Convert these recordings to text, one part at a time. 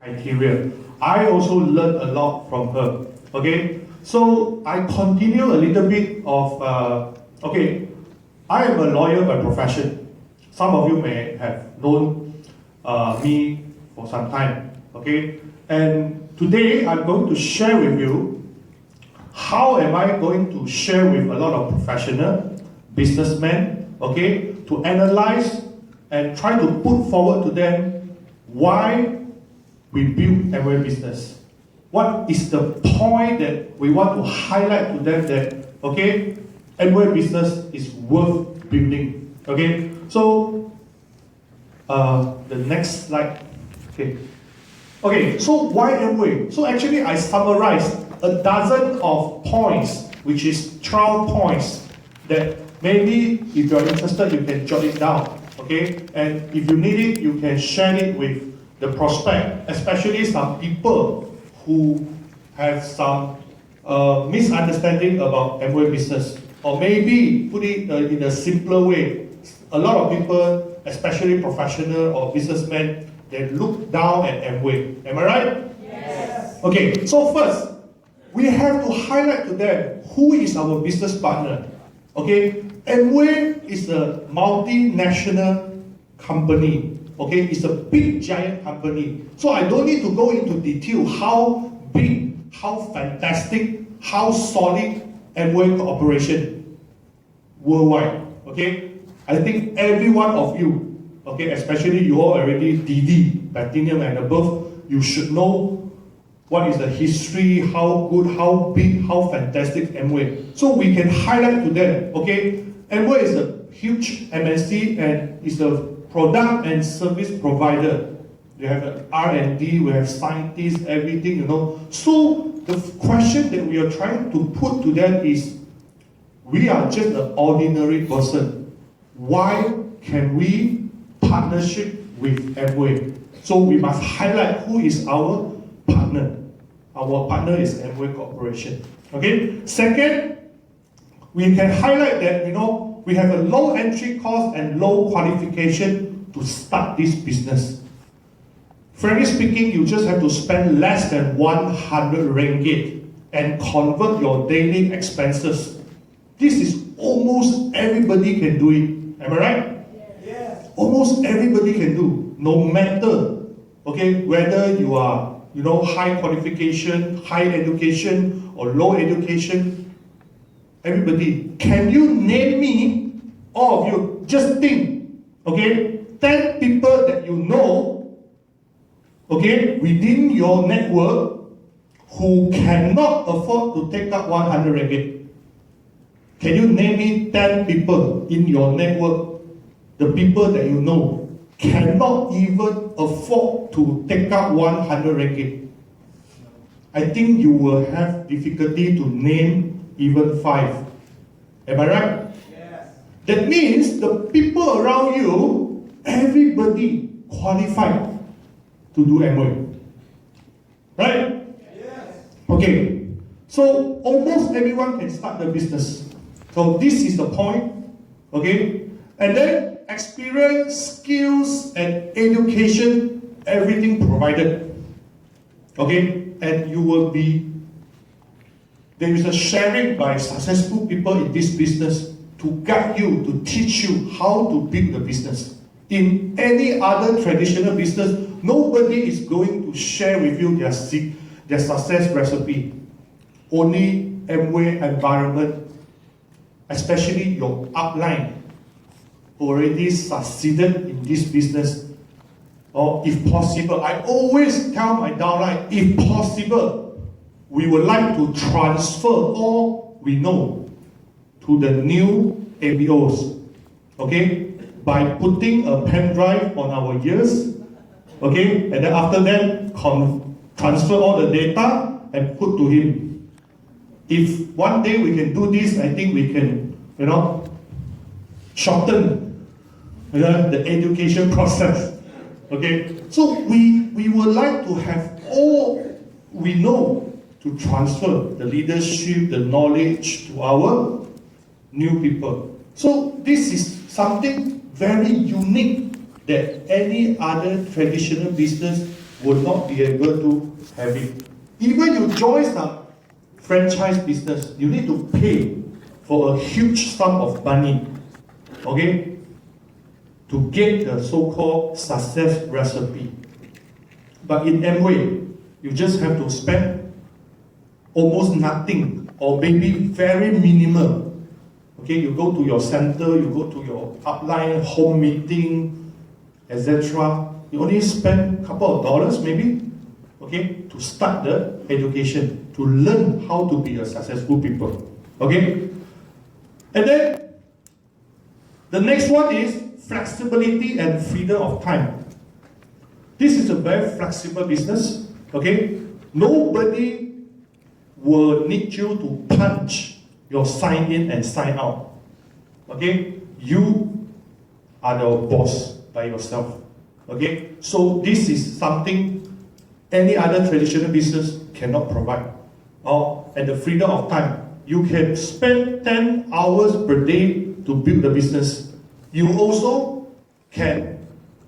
criteria. I also learned a lot from her. Okay, so I continue a little bit of, okay, I am a lawyer by profession. Some of you may have known me for some time. Okay, and today I'm going to share with you how am I going to share with a lot of professional businessmen, okay, to analyze and try to put forward to them why we build Amway business. What is the point that we want to highlight to them that, okay, Amway business is worth building. Okay, so the next slide. Okay, so why Amway? So actually I summarized a dozen of points, which is 12 points that maybe if you're interested, you can jot it down. Okay, and if you need it, you can share it with the prospect, especially some people who have some misunderstanding about Amway business, or maybe put it in a simpler way. A lot of people, especially professional or businessmen, they look down at Amway. Am I right? Yes. Okay, so first, we have to highlight to them who is our business partner. Okay, Amway is a multinational company. Okay, it's a big giant company. So I don't need to go into detail how big, how fantastic, how solid Amway cooperation worldwide. Okay, I think every one of you, okay, especially you all already DD, Platinum and above, you should know what is the history, how good, how big, how fantastic Amway. So we can highlight to them, okay, Amway is a huge MNC and is a product and service provider. We have an R&D, we have scientists, everything, you know. So the question that we are trying to put to them is, we are just an ordinary person. Why can we partnership with Amway? So we must highlight who is our partner. Our partner is Amway Corporation. Okay. Second, we can highlight that, you know, we have a low entry cost and low qualification to start this business. Frankly speaking, you just have to spend less than 100 ringgit and convert your daily expenses. This is almost everybody can do it. Am I right? Yes. Almost everybody can do, no matter, okay, whether you are, you know, high qualification, high education, or low education. Everybody, can you name me, all of you, just think, okay, 10 people that you know, okay, within your network who cannot afford to take up 100 ringgit. Can you name me 10 people in your network, the people that you know, cannot even afford to take up 100 ringgit? I think you will have difficulty to name even 5. Am I right? Yes. That means the people around you, everybody qualified to do Amway. Right? Yes. Okay. So almost everyone can start the business. So this is the point. Okay? And then experience, skills, and education, everything provided. Okay? And you will be, there is a sharing by successful people in this business to guide you, to teach you how to build the business. In any other traditional business, nobody is going to share with you their success recipe. Only Amway environment, especially your upline, already succeeded in this business. Or if possible, I always tell my downline, if possible, we would like to transfer all we know to the new ABOs. Okay? By putting a pen drive on our ears, okay? And then after that, transfer all the data and put to him. If one day we can do this, I think we can, you know, shorten the education process. Okay? So we would like to have all we know to transfer the leadership, the knowledge to our new people. So this is something very unique that any other traditional business will not be able to have it. Even you join a franchise business, you need to pay for a huge sum of money, okay, to get the so-called success recipe. But in Amway, you just have to spend almost nothing, or maybe very minimal. Okay, you go to your center, you go to your upline, home meeting, etc. You only spend a couple of dollars maybe, okay, to start the education, to learn how to be a successful people. Okay? And then the next one is flexibility and freedom of time. This is a very flexible business. Okay? Nobody will need you to punch your sign in and sign out. Okay? You are the boss by yourself. Okay? So this is something any other traditional business cannot provide. And the freedom of time. You can spend 10 hours per day to build the business. You also can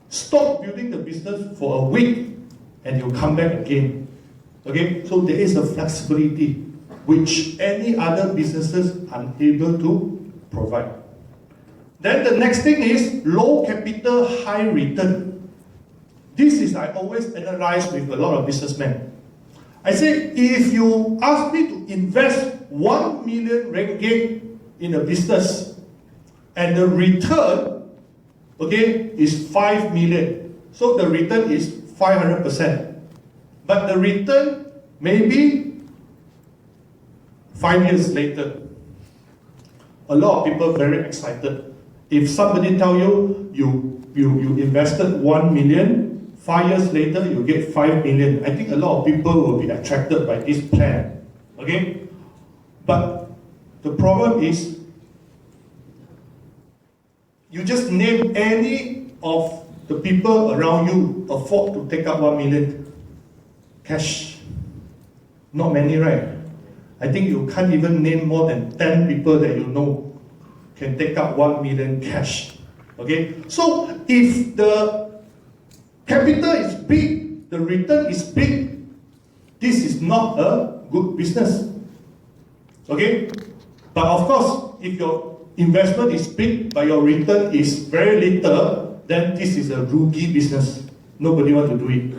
stop building the business for a week and you come back again. Okay? So there is a flexibility which any other businesses are unable to provide. Then the next thing is low capital, high return. This is I always analyze with a lot of businessmen. I say, if you ask me to invest 1 million ringgit in a business and the return, okay, is 5 million. So the return is 500%. But the return maybe 5 years later. A lot of people very excited. If somebody tell you, you invested 1 million, 5 years later you get 5 million, I think a lot of people will be attracted by this plan. Okay? But the problem is, you just name any of the people around you afford to take up 1 million cash. Not many, right? I think you can't even name more than 10 people that you know can take up 1 million cash. Okay? So if the capital is big, the return is big, this is not a good business. Okay? But of course, if your investment is big but your return is very little, then this is a rookie business. Nobody wants to do it.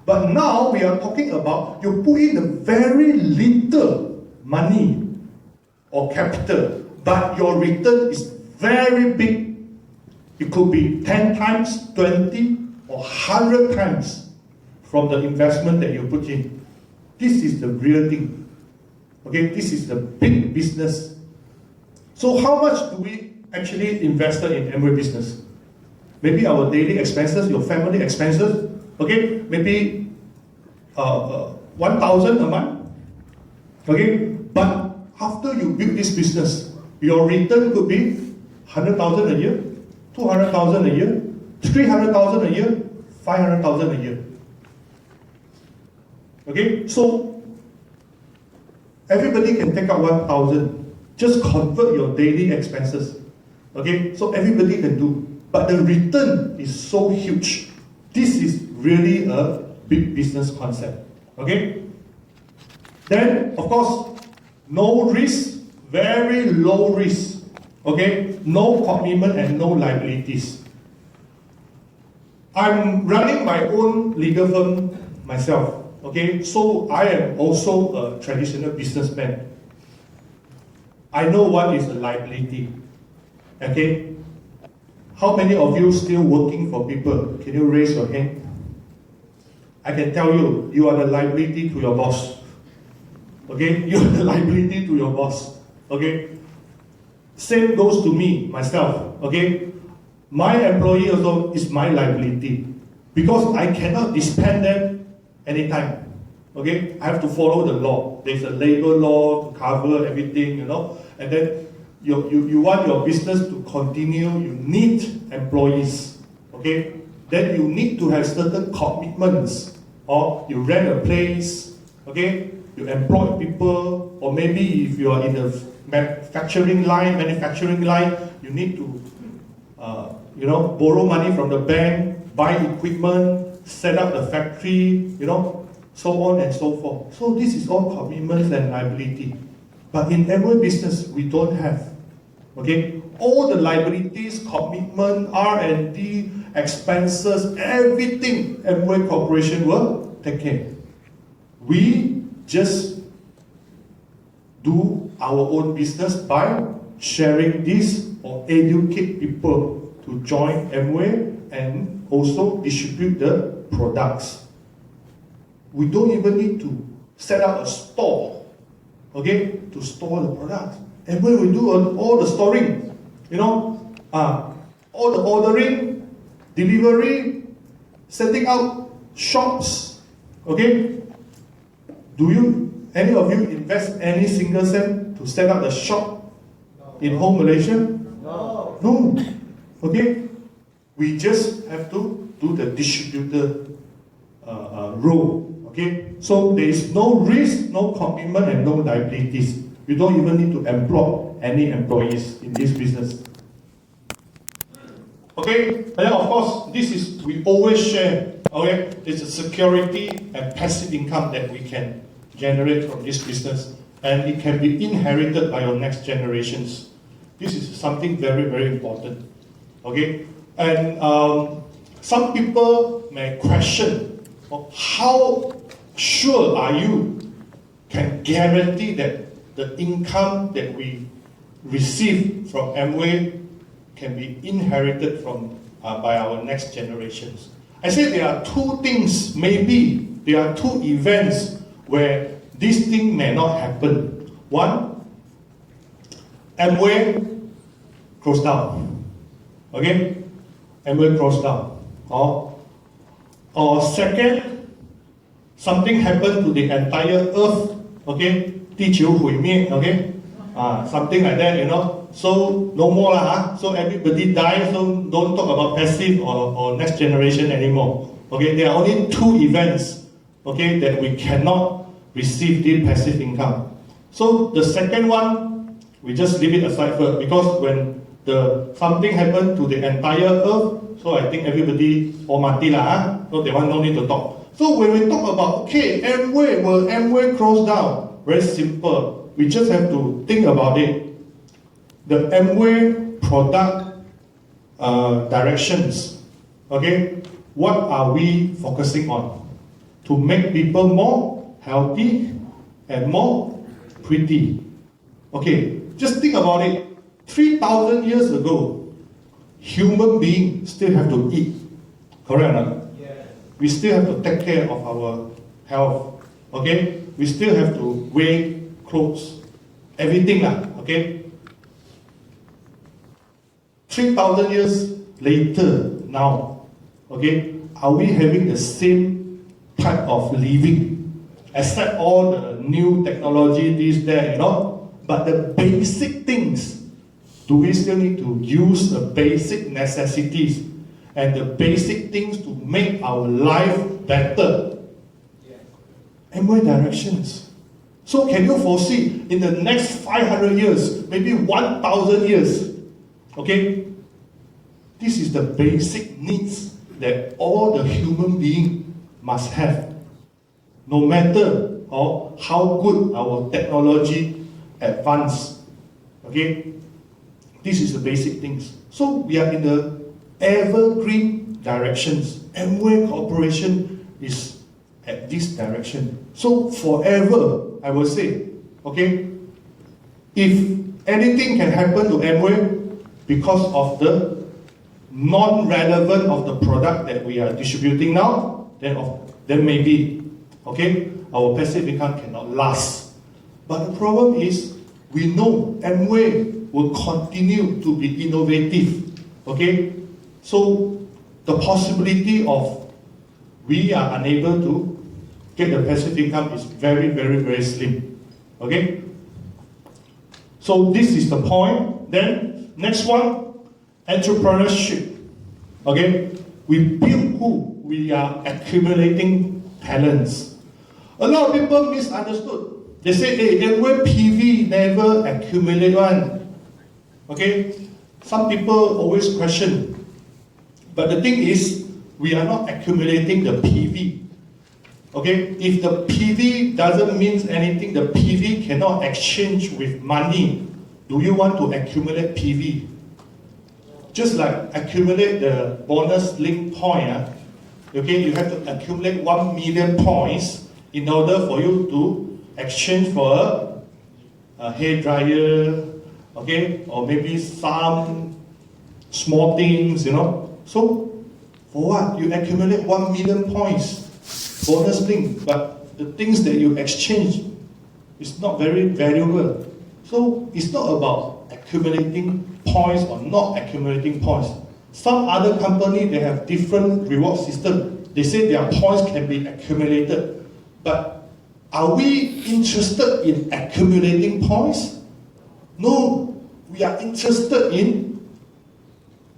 But now we are talking about you put in a very little money or capital, but your return is very big. It could be 10 times, 20, or 100 times from the investment that you put in. This is the real thing. Okay, this is the big business. So how much do we actually invest in Amway business? Maybe our daily expenses, your family expenses, okay, maybe 1,000 a month. Okay, but after you build this business, your return could be 100,000 a year, 200,000 a year, 300,000 a year, 500,000 a year. Okay, so everybody can take out 1,000. Just convert your daily expenses. Okay, so everybody can do. But the return is so huge. This is really a big business concept. Okay? Then, of course, no risk, very low risk. Okay? No commitment and no liabilities. I'm running my own legal firm myself. Okay? So I am also a traditional businessman. I know what is a liability. Okay? How many of you still working for people? Can you raise your hand? I can tell you, you are the liability to your boss. Okay? You are the liability to your boss. Okay? Same goes to me, myself. Okay? My employee also is my liability. Because I cannot disband them anytime. Okay? I have to follow the law. There's a labor law to cover everything, you know. And then you want your business to continue, you need employees. Okay? Then you need to have certain commitments. Or you rent a place, okay? You employ people, or maybe if you are in the manufacturing line, you need to borrow money from the bank, buy equipment, set up the factory, so on and so forth. So this is all commitments and liability. But in Amway business, we don't have. Okay, all the liabilities, commitment, R&D, expenses, everything Amway Corporation will take care. We just do our own business by sharing this or educate people to join Amway and also distribute the products. We don't even need to set up a store, okay, to store the products. Amway will do all the storing, all the ordering, delivery, setting up shops, okay. Do any of you invest any single cent to set up the shop in home Malaysia? No. No. Okay? We just have to do the distributor role. Okay? So there is no risk, no commitment, and no liabilities. You don't even need to employ any employees in this business. Okay? And then of course, we always share. Okay? It's a security and passive income that we can generate from this business, and it can be inherited by your next generations. This is something very, very important. Okay? And some people may question, how sure are you can guarantee that the income that we receive from Amway can be inherited from by our next generations? I say there are two things, maybe there are two events where this thing may not happen. One, Amway closed down. Okay? Amway closed down. Or second, something happened to the entire earth. Okay? 地球毁灭. Okay? Something like that, So no more lah. So everybody dies. So don't talk about passive or next generation anymore. Okay? There are only two events, okay, that we cannot receive the passive income. So the second one, we just leave it aside first, because when something happened to the entire earth, so I think everybody mati lah. So that one no need to talk. So when we talk about, okay, will Amway close down? Very simple. We just have to think about it. The Amway product directions, okay? What are we focusing on? To make people more healthy and more pretty. Okay, just think about it. 3,000 years ago, human beings still have to eat. Correct or not? Yes. We still have to take care of our health. Okay? We still have to wear clothes. Everything lah. Okay? 3,000 years later, now, okay, are we having the same type of living? Except all the new technology, this, that, But the basic things, do we still need to use the basic necessities and the basic things to make our life better? Yes. Amway directions. So can you foresee in the next 500 years, maybe 1,000 years, okay, this is the basic needs that all the human being must have. No matter how good our technology advance, okay, this is the basic things. So we are in the evergreen directions. Amway Corporation is at this direction. So forever, I will say, okay, if anything can happen to Amway because of the non-relevant of the product that we are distributing now, then maybe, okay, our passive income cannot last. But the problem is, we know Amway will continue to be innovative, okay? So the possibility of we are unable to get the passive income is very, very, very slim, okay? So this is the point. Then next one, entrepreneurship. Okay, we build who? We are accumulating talents. A lot of people misunderstood. They say, hey, Amway PV never accumulate one. Okay, some people always question. But the thing is, we are not accumulating the PV. Okay, if the PV doesn't mean anything, the PV cannot exchange with money. Do you want to accumulate PV? Just like accumulate the bonus link point, okay, you have to accumulate 1 million points in order for you to exchange for a hair dryer, okay, or maybe some small things, So, for what? You accumulate 1 million points, bonus link, but the things that you exchange is not very valuable. So, it's not about accumulating points or not accumulating points. Some other company, they have different reward system. They say their points can be accumulated. But are we interested in accumulating points? No, we are interested in,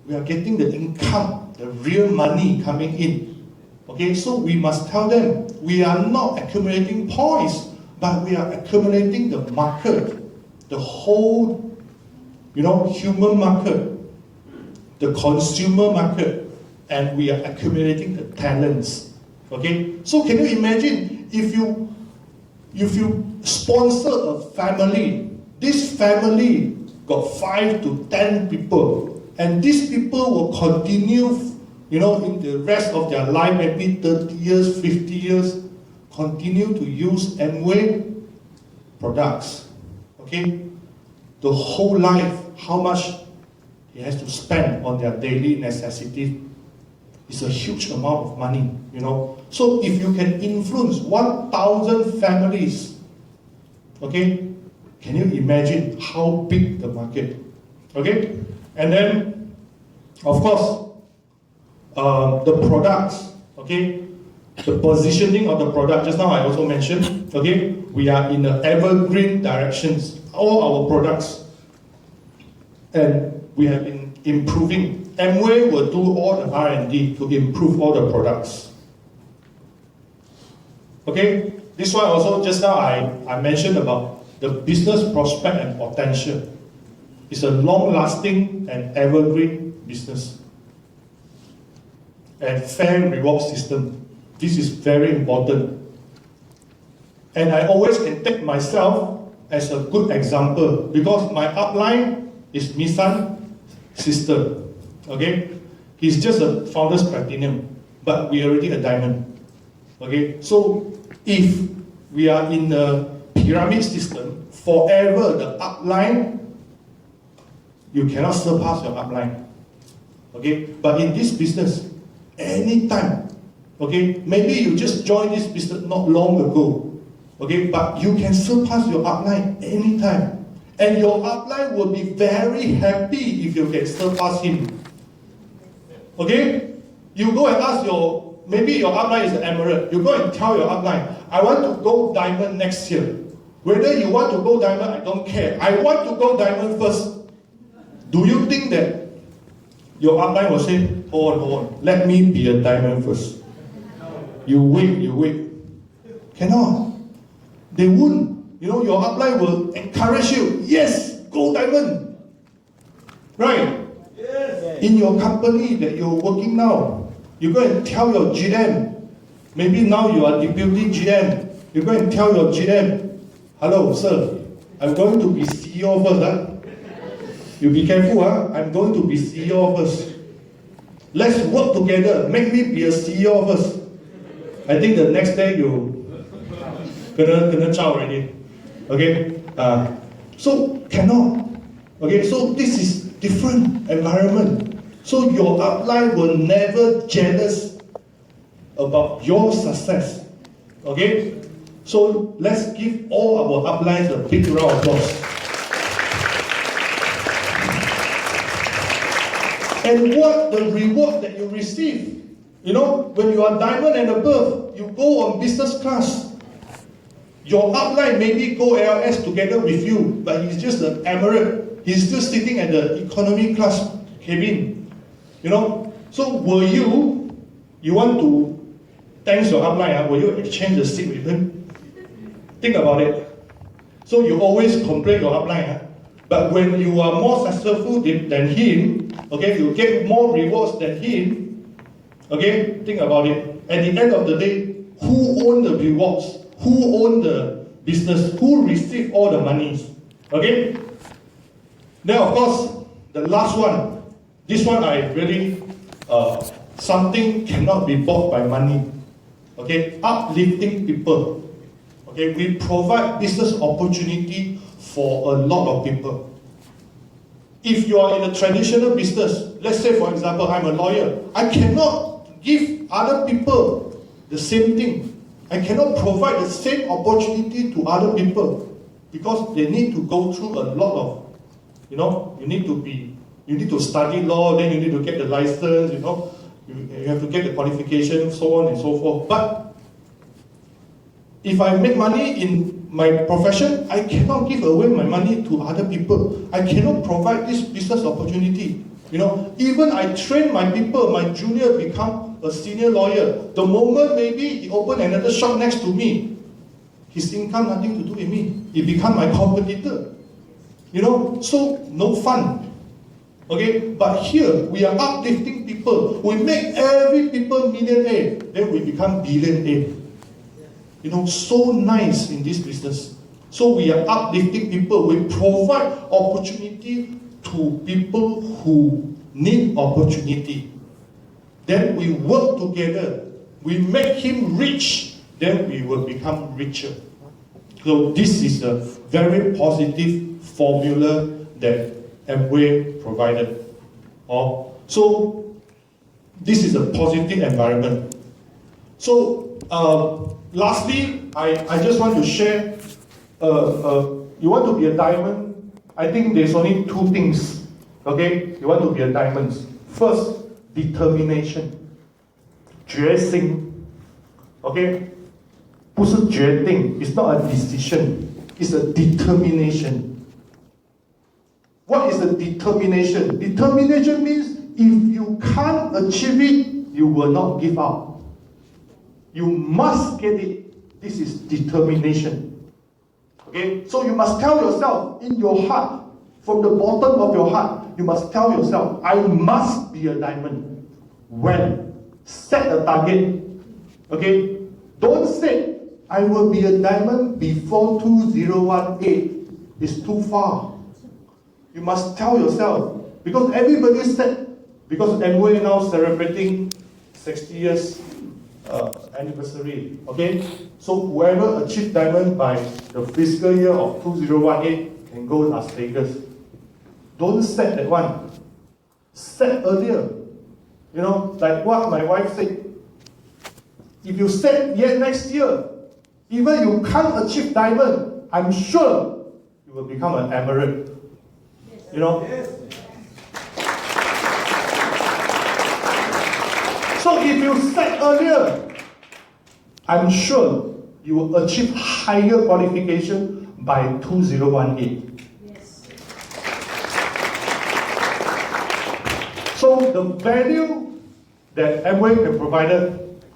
we are getting the income, the real money coming in. Okay, so we must tell them, we are not accumulating points, but we are accumulating the market, the whole, human market, the consumer market, and we are accumulating the talents. Okay, so can you imagine if you sponsor a family, this family got 5 to 10 people, and these people will continue, in the rest of their life, maybe 30 years, 50 years, continue to use Amway products. Okay, the whole life, how much he has to spend on their daily necessities is a huge amount of money, So if you can influence 1,000 families, okay, can you imagine how big the market? Okay, and then, of course, the products, okay, the positioning of the product, just now I also mentioned, okay, we are in the evergreen directions, all our products, and we have been improving. Amway will do all the R&D to improve all the products. Okay, this one also, just now I mentioned about the business prospect and potential. It's a long-lasting and evergreen business. And fair reward system. This is very important. And I always can take myself as a good example because my upline is Misan's sister. Okay? He's just a founder's platinum, but we already a diamond. Okay? So if we are in a pyramid system, forever the upline, you cannot surpass your upline. Okay? But in this business, anytime, okay, maybe you just joined this business not long ago, okay, but you can surpass your upline anytime. And your upline will be very happy if you can surpass him. Okay? You go and ask maybe your upline is an emerald. You go and tell your upline, I want to go diamond next year. Whether you want to go diamond, I don't care. I want to go diamond first. Do you think that your upline will say, hold on, let me be a diamond first? You wait. Cannot. They won't. Your upline will encourage you. Yes, go diamond. Right? Yes. In your company that you're working now, you go and tell your GM. Maybe now you are deputy GM. You go and tell your GM, hello, sir, I'm going to be CEO first. Huh? You be careful, huh? I'm going to be CEO first. Let's work together. Make me be a CEO first. I think the next day you gonna chow already. Okay? So cannot. Okay, so this is different environment. So your upline will never jealous about your success. Okay? So let's give all our uplines a big round of applause. And what the reward that you receive, when you are diamond and above, you go on business class. Your upline maybe go LS together with you, but he's just an emerald. He's still sitting at the economy class cabin. So will you want to thank your upline, will you exchange the seat with him? Think about it. So you always complain your upline, but when you are more successful than him, okay, you get more rewards than him, Okay, think about it. At the end of the day, who own the rewards? Who own the business? Who receive all the monies? Okay? Then of course, the last one. This one I really, something cannot be bought by money. Okay, uplifting people. Okay, we provide business opportunity for a lot of people. If you are in a traditional business, let's say for example, I'm a lawyer, I cannot give other people the same thing. I cannot provide the same opportunity to other people because they need to go through a lot of, you need to study law, then you need to get the license, you have to get the qualification, so on and so forth. But if I make money in my profession, I cannot give away my money to other people. I cannot provide this business opportunity. Even I train my people, my junior become a senior lawyer. The moment maybe he open another shop next to me, his income nothing to do with me. He become my competitor. So no fun. Okay, but here we are uplifting people. We make every people millionaire, then we become billionaire. So nice in this business. So we are uplifting people. We provide opportunity to people who need opportunity. Then we work together. We make him rich. Then we will become richer. So this is a very positive formula that Amway provided. So this is a positive environment. So lastly, I just want to share, you want to be a diamond, I think there's only two things, okay? You want to be a diamond. First, determination, 决心, okay? 不是决定, it's not a decision, it's a determination. What is the determination? Determination means if you can't achieve it, you will not give up. You must get it. This is determination. Okay? So you must tell yourself in your heart, from the bottom of your heart, you must tell yourself, I must be a diamond. When? Set a target. Okay? Don't say, I will be a diamond before 2018. It's too far. You must tell yourself, because everybody said, because Amway now celebrating 60 years anniversary, okay? So whoever achieved diamond by the fiscal year of 2018 can go to Las Vegas. Don't set that one. Set earlier. Like what my wife said. If you set yet next year, even you can't achieve diamond, I'm sure you will become an emerald. Yes. So if you set earlier, I'm sure you will achieve higher qualification by 2018. Yes. So the value that Amway can provide,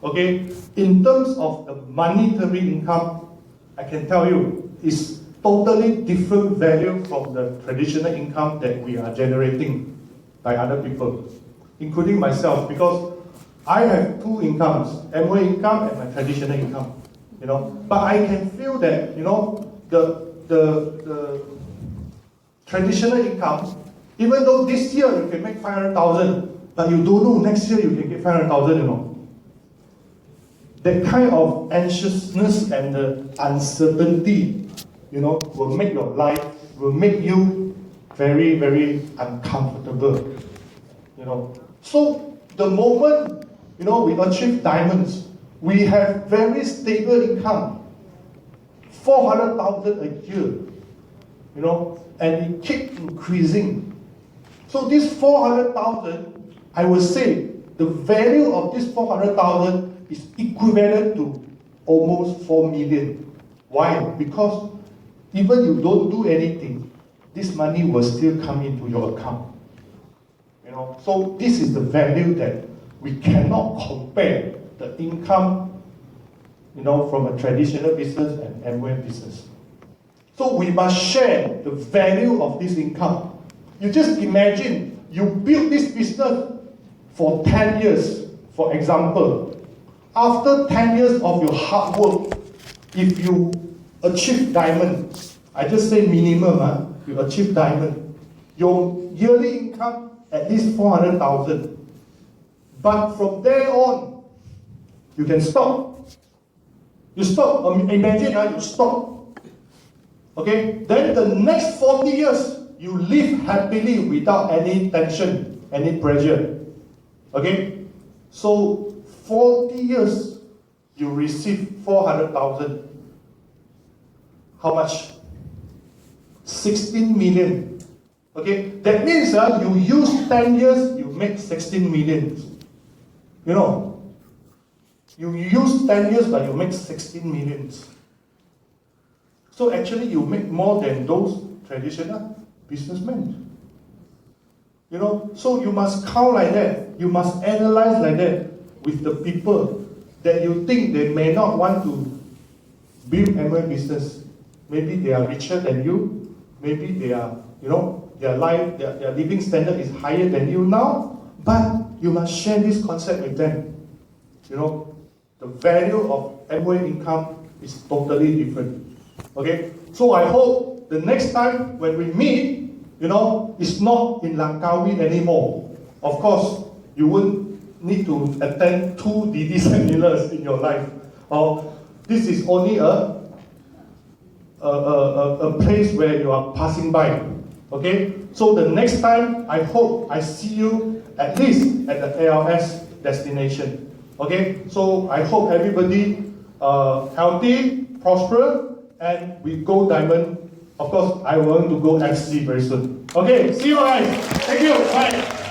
okay, in terms of the monetary income, I can tell you, is totally different value from the traditional income that we are generating by other people, including myself, because I have two incomes, Amway income and my traditional income. But I can feel that, the traditional income, even though this year you can make 500,000, but you don't know next year you can get 500,000, That kind of anxiousness and the uncertainty, will make your life, will make you very, very uncomfortable. So the moment, we achieve diamonds, we have very stable income, 400,000 a year, and it keeps increasing. So this 400,000, I would say, the value of this 400,000 is equivalent to almost 4 million. Why? Because even you don't do anything, this money will still come into your account. So this is the value that we cannot compare the income, from a traditional business and Amway business. So we must share the value of this income. You just imagine, you build this business for 10 years, For example, after 10 years of your hard work, if you achieve diamond, I just say minimum, you achieve diamond, your yearly income at least 400,000. But from there on, you can stop. You stop. Imagine you stop. Okay? Then the next 40 years, you live happily without any tension, any pressure. Okay? So 40 years, you receive 400,000. How much? 16 million. Okay? That means you use 10 years, you make 16 million. You know, you use 10 years, but you make 16 millions. So actually, you make more than those traditional businessmen. You know, so you must count like that. You must analyze like that with the people that you think they may not want to build Amway business. Maybe they are richer than you. Maybe they are, you know, their life, their living standard is higher than you now. But you must share this concept with them. You know, the value of Amway income is totally different. Okay? So I hope the next time when we meet, you know, it's not in Langkawi anymore. Of course, you won't need to attend 2 DD seminars in your life. This is only a place where you are passing by. Okay? So the next time, I hope I see you at least at the ALS destination. Okay? So I hope everybody healthy, prosper, and we go diamond. Of course, I want to go FC very soon. Okay, see you guys. Thank you. Bye.